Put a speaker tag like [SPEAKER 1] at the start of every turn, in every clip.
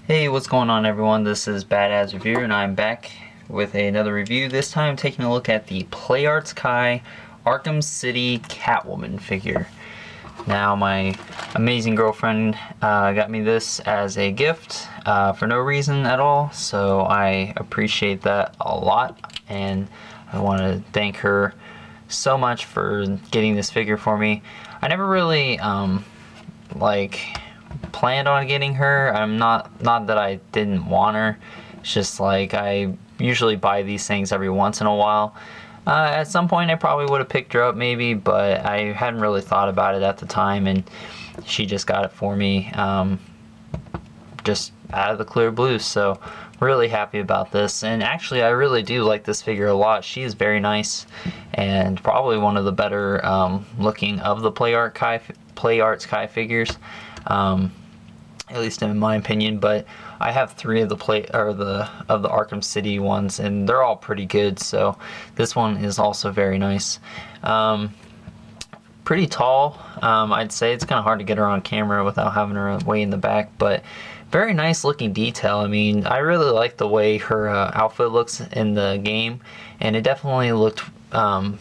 [SPEAKER 1] Hey, what's going on everyone? This is Badass Review and I'm back with another review. This time taking a look at the PlayArts Kai Arkham City Catwoman figure. Now my amazing girlfriend got me this as a gift for no reason at all, so I appreciate that a lot and I want to thank her so much for getting this figure for me. I never really planned on getting her. I'm not that I didn't want her. It's just like I usually buy these things every once in a while. At some point I probably would have picked her up maybe, but I hadn't really thought about it at the time, and she just got it for me just out of the clear blue. So really happy about this, and actually I really do like this figure a lot. She is very nice and probably one of the better looking of the PlayArts Kai figures. At least in my opinion, but I have three of the Arkham City ones, and they're all pretty good. So this one is also very nice. Pretty tall. I'd say it's kind of hard to get her on camera without having her way in the back, but very nice looking detail. I mean, I really like the way her outfit looks in the game, and it definitely looked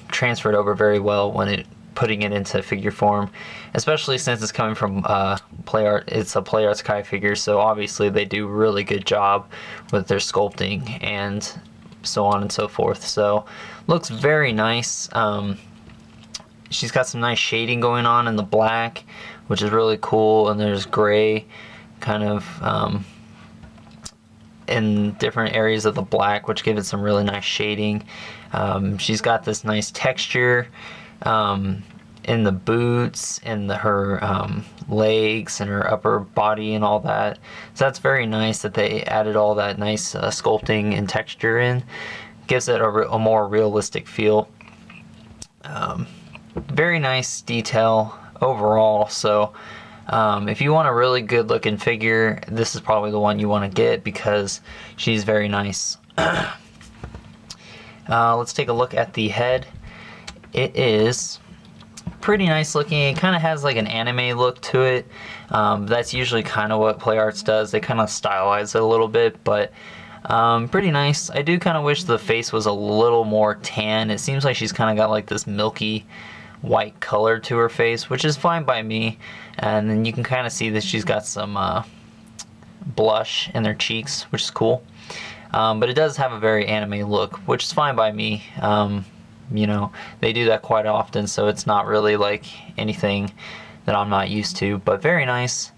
[SPEAKER 1] transferred over very well when putting it into figure form, especially since it's coming from PlayArt. It's a PlayArts Kai figure, so obviously they do a really good job with their sculpting and so on and so forth. So looks very nice. She's got some nice shading going on in the black, which is really cool, and there's gray kind of in different areas of the black, which give it some really nice shading. She's got this nice texture in the boots and her legs and her upper body and all that. So that's very nice that they added all that nice sculpting and texture in. Gives it a more realistic feel. Very nice detail overall. So if you want a really good looking figure, this is probably the one you want to get because she's very nice. Let's take a look at the head. It is pretty nice looking. It kind of has like an anime look to it. That's usually kind of what PlayArts does. They kind of stylize it a little bit, but pretty nice. I do kind of wish the face was a little more tan. It seems like she's kind of got like this milky white color to her face, which is fine by me. And then you can kind of see that she's got some blush in her cheeks, which is cool. But it does have a very anime look, which is fine by me. You know, they do that quite often, so it's not really like anything that I'm not used to, but very nice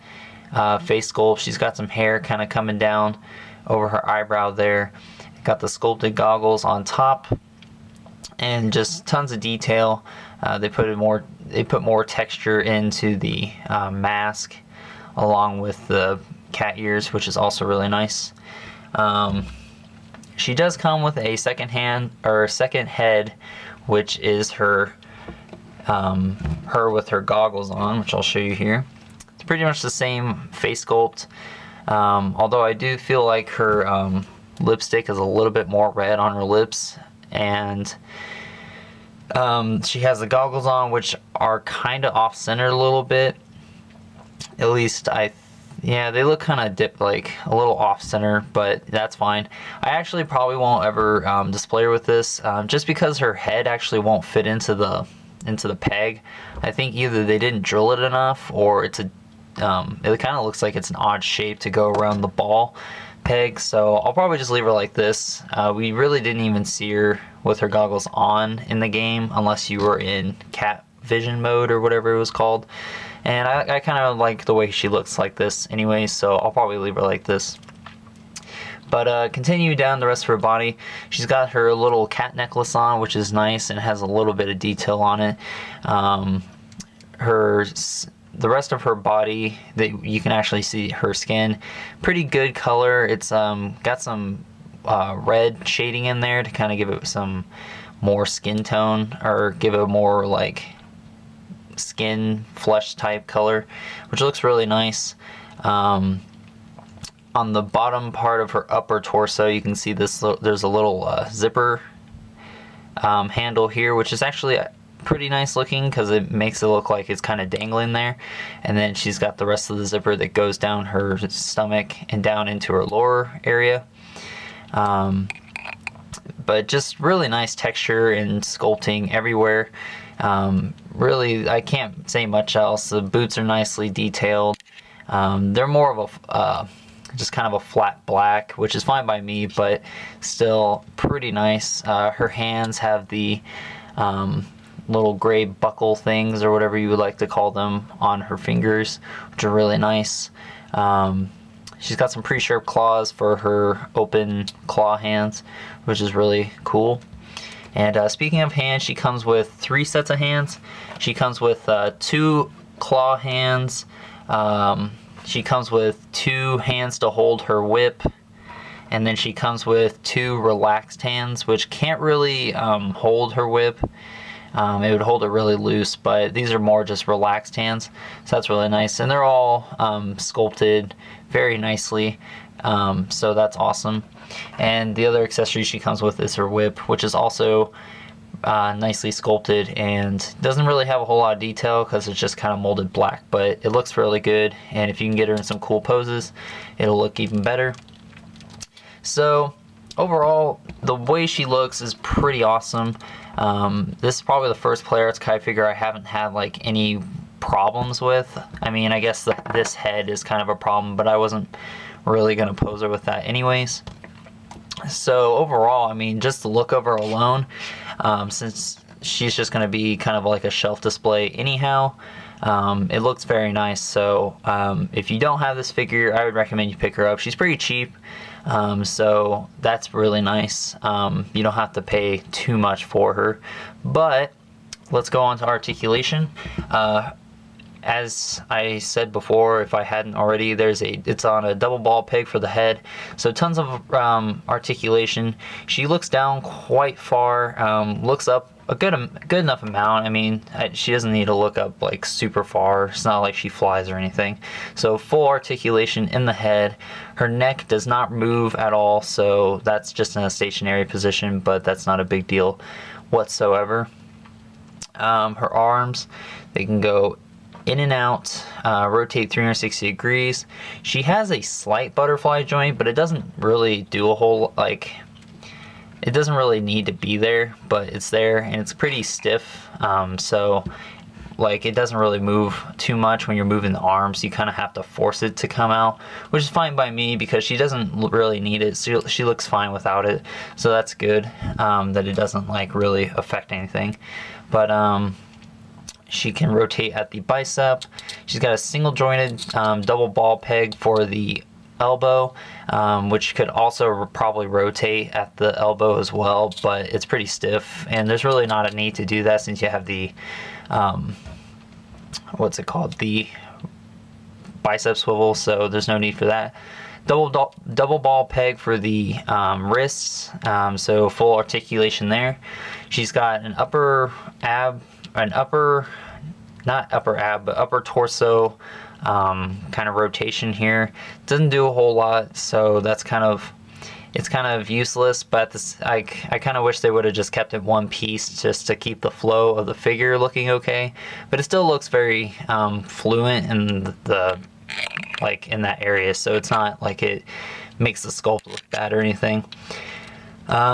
[SPEAKER 1] face sculpt. She's got some hair kind of coming down over her eyebrow there. Got the sculpted goggles on top, and just tons of detail. They put more texture into the mask, along with the cat ears, which is also really nice. She does come with a second head, which is her with her goggles on, which I'll show you here. It's pretty much the same face sculpt, although I do feel like her lipstick is a little bit more red on her lips, and she has the goggles on, which are kind of off-center a little bit. At least yeah, they look kind of like a little off-center, but that's fine. I actually probably won't ever display her with this, just because her head actually won't fit into the peg. I think either they didn't drill it enough, or it kind of looks like it's an odd shape to go around the ball peg. So I'll probably just leave her like this. We really didn't even see her with her goggles on in the game, unless you were in cat vision mode or whatever it was called. And I kind of like the way she looks like this anyway, so I'll probably leave her like this. But continue down the rest of her body. She's got her little cat necklace on, which is nice and has a little bit of detail on it. The rest of her body, that you can actually see her skin, pretty good color. It's got some red shading in there to kind of give it some more skin tone, or give it more like skin flesh type color, which looks really nice. On the bottom part of her upper torso, you can see this. There's a little zipper handle here, which is actually pretty nice looking because it makes it look like it's kind of dangling there. And then she's got the rest of the zipper that goes down her stomach and down into her lower area. But just really nice texture and sculpting everywhere. Really, I can't say much else. The boots are nicely detailed. They're more of a just kind of a flat black, which is fine by me, but still pretty nice. Her hands have the little gray buckle things, or whatever you would like to call them, on her fingers, which are really nice. She's got some pretty sharp claws for her open claw hands, which is really cool. And speaking of hands, she comes with 3 sets of hands. She comes with 2 claw hands. She comes with 2 hands to hold her whip. And then she comes with 2 relaxed hands, which can't really hold her whip. It would hold it really loose, but these are more just relaxed hands, so that's really nice. And they're all sculpted very nicely, so that's awesome. And the other accessory she comes with is her whip, which is also nicely sculpted and doesn't really have a whole lot of detail because it's just kind of molded black, but it looks really good. And if you can get her in some cool poses, it'll look even better. So overall, the way she looks is pretty awesome. This is probably the first Play Arts Kai figure I haven't had like any problems with. I mean, I guess this head is kind of a problem, but I wasn't really going to pose her with that anyways. So overall, I mean, just the look of her alone, since she's just going to be kind of like a shelf display anyhow, it looks very nice. So if you don't have this figure, I would recommend you pick her up. She's pretty cheap. So that's really nice. You don't have to pay too much for her. But let's go on to articulation. As I said before, if I hadn't already, it's on a double ball peg for the head, so tons of articulation. She looks down quite far, looks up a good enough amount. I mean, she doesn't need to look up like super far. It's not like she flies or anything. So full articulation in the head. Her neck does not move at all, so that's just in a stationary position, but that's not a big deal whatsoever. Her arms, they can go in and out, rotate 360 degrees. She has a slight butterfly joint, but it doesn't really do a whole, it doesn't really need to be there, but it's there, and it's pretty stiff, so it doesn't really move too much when you're moving the arms. You kind of have to force it to come out, which is fine by me because she doesn't really need it. So she looks fine without it, so that's good, that it doesn't really affect anything. But she can rotate at the bicep. She's got a single jointed double ball peg for the elbow, which could also probably rotate at the elbow as well, but it's pretty stiff, and there's really not a need to do that since you have the what's it called, the bicep swivel, so there's no need for that. Double ball peg for the wrists, so full articulation there. She's got an upper torso kind of rotation here. Doesn't do a whole lot, so that's kind of useless, but I kind of wish they would have just kept it one piece just to keep the flow of the figure looking okay, but it still looks very fluent in in that area, so it's not like it makes the sculpt look bad or anything.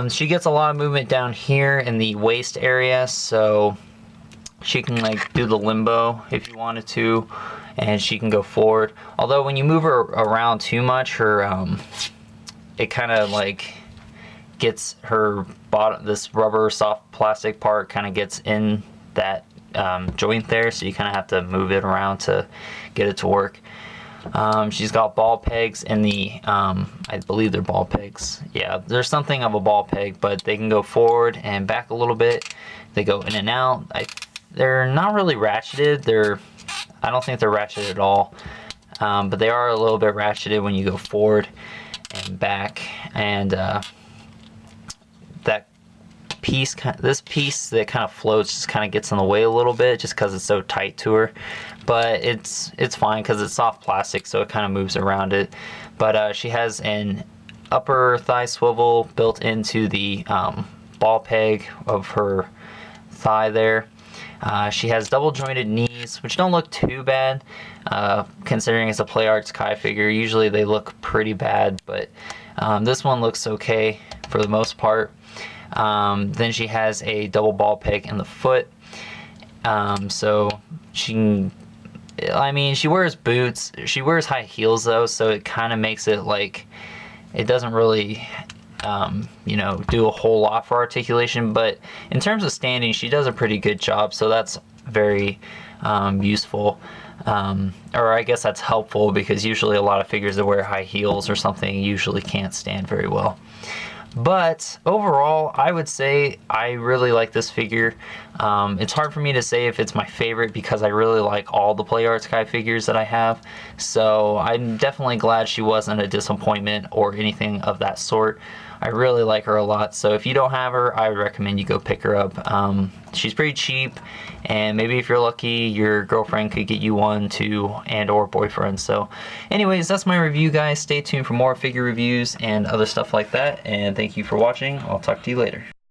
[SPEAKER 1] She gets a lot of movement down here in the waist area, so she can do the limbo if you wanted to, and she can go forward. Although when you move her around too much, her it kind of gets her bottom, this rubber soft plastic part kind of gets in that joint there, so you kind of have to move it around to get it to work. She's got ball pegs in the, I believe they're ball pegs. Yeah, there's something of a ball peg, but they can go forward and back a little bit. They go in and out. They're not really ratcheted. I don't think they're ratcheted at all, but they are a little bit ratcheted when you go forward and back. And this piece that kind of floats just kind of gets in the way a little bit just because it's so tight to her, but it's fine because it's soft plastic, so it kind of moves around it. But she has an upper thigh swivel built into the ball peg of her thigh there. She has double jointed knees, which don't look too bad, considering it's a Play Arts Kai figure. Usually they look pretty bad, but this one looks okay for the most part. Then she has a double ball peg in the foot. So she can, I mean, she wears boots. She wears high heels though, so it kind of makes it like it doesn't really you know, do a whole lot for articulation, but in terms of standing, she does a pretty good job, so that's very useful, or I guess that's helpful, because usually a lot of figures that wear high heels or something usually can't stand very well. But overall, I would say I really like this figure. It's hard for me to say if it's my favorite because I really like all the Play Arts Kai figures that I have. So I'm definitely glad she wasn't a disappointment or anything of that sort. I really like her a lot. So if you don't have her, I would recommend you go pick her up. She's pretty cheap, and maybe if you're lucky, your girlfriend could get you one too, and or boyfriend. So anyways, that's my review, guys. Stay tuned for more figure reviews and other stuff like that, and thank you for watching. I'll talk to you later.